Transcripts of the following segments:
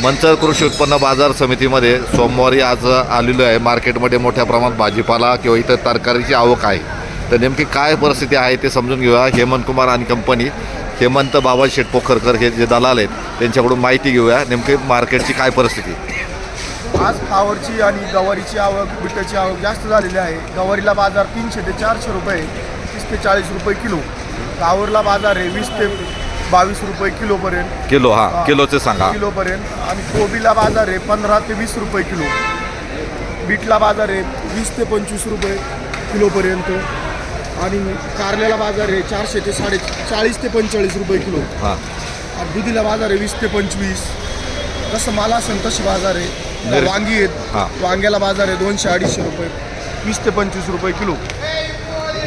मंचर कृषी उत्पन्न बाजार समितीमध्ये सोमवारी आज आलेलो आहे. मार्केटमध्ये मोठ्या प्रमाणात भाजीपाला किंवा इतर तरकारीची आवक आहे. तर नेमकी काय परिस्थिती आहे ते समजून घेऊया. हेमंत कुमार आणि कंपनी हेमंत बाबा शेठ पोखरकर हे जे दलाल आहेत त्यांच्याकडून माहिती घेऊया नेमकी मार्केटची काय परिस्थिती. आज फ्लावरची आणि गवारीची आवक, बिटाची आवक जास्त झालेली आहे. गवारीला बाजार 300 ते 400 रुपये, 30 ते 40 रुपये किलो. फ्लावरला बाजार आहे 20 ते 22 रुपये किलोपर्यंत. किलो किलोचे सांगा. किलोपर्यंत. आणि कोबीला बाजार आहे 15 ते 20 रुपये किलो. बीटला बाजार आहे 20 ते 25 रुपये किलोपर्यंत. आणि कारल्याला बाजार आहे 400 ते 40 ते 45 रुपये किलो. आणि दुधीला बाजार आहे 20 ते 25. जसं मला असेल तशी बाजार आहे. वांगी आहेत, वांग्याला बाजार आहे 200-250 रुपये, 20 ते 25 रुपये किलो.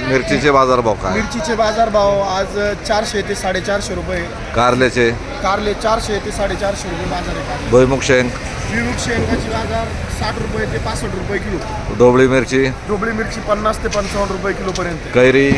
मिरचीचे बाजारभाव काय? मिरचीचे बाजारभाव आज 400 ते 450 रुपये. कारल्याचे कारले 400 ते 450 रुपये बाजार आहे. भुईमुग शेंग, विमुख शेंगाची बाजार 60 रुपये ते 65 रुपये किलो. ढोबळी मिरची, ढोबळी मिरची 50 ते 55 रुपये किलोपर्यंत. कैरी,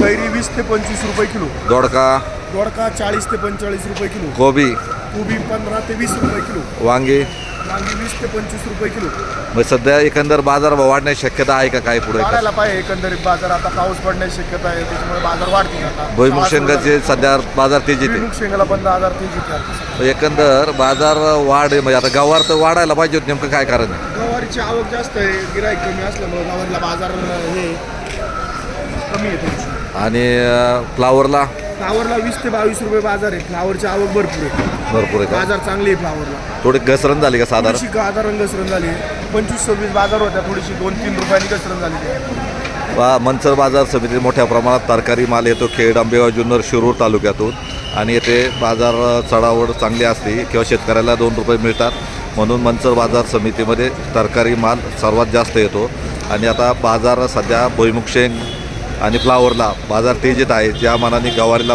कैरी 20 ते 25 रुपये किलो. दोडका, दोडका 40 ते 45 रुपये किलो. कोबी, कोबी 15 ते 20 रुपये किलो. वांगी, वांगी 20 ते 25 रुपये किलो. मग सध्या एकंदर बाजारभाव वाढण्याची शक्यता आहे का काय पुढे? वाढायला पाहिजे एकंदरीत बाजार. आता पाऊस पडण्याची शक्यता आहे, त्याच्यामुळे बाजार वाढतील. आता भुईमुग शेंगाचे सध्या बाजार तेजीत आहे. विमुख शेंगाला 15,000 तेजी. एकंदर बाजार वाढ आहे. म्हणजे आता गवार तर वाढायला पाहिजे होत, नेमकं काय कारण आहे? गवारीची आवक जास्त आहे, गिराईक कमी असल्यामुळे गवारीला बाजार हे कमी आहे थोडीशी. आणि फ्लावरला फ्लावरला 20 ते 22 रुपये बाजार आहे. फ्लावरची आवक भरपूर आहे. भरपूर आहे का? बाजार चांगली आहे फ्लावरला. थोडी घसरण झाली का साधारण? थोडीशी साधारण घसरण झाली आहे. 25-26 बाजार होत्या, थोडीशी 2-3 रुपयांनी घसरण झाली आहे. मंचर बाजार समितीत मोठ्या प्रमाणात तरकारी माल येतो खेड, आंबेगाव, जुन्नर, शिरूर तालुक्यातून. आणि येथे बाजार चढावड चांगली असते किंवा शेतकऱ्याला 2 रुपये मिळतात, म्हणून मंचर बाजार समितीमध्ये तरकारी माल सर्वात जास्त येतो. आणि आता बाजार सध्या भुईमुग शेंग आणि फ्लावरला बाजार तेजीत आहे. ज्या मानाने गवारीला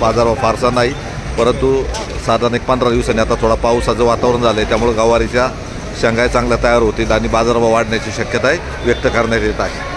बाजार फारसा नाही, परंतु साधारण 15 दिवसांनी आता थोडा पावसाचं वातावरण झालं आहे, त्यामुळे गवारीच्या शेंगा चांगल्या तयार होतील आणि बाजारभाव वाढण्याची शक्यता व्यक्त करण्यात येत आहे.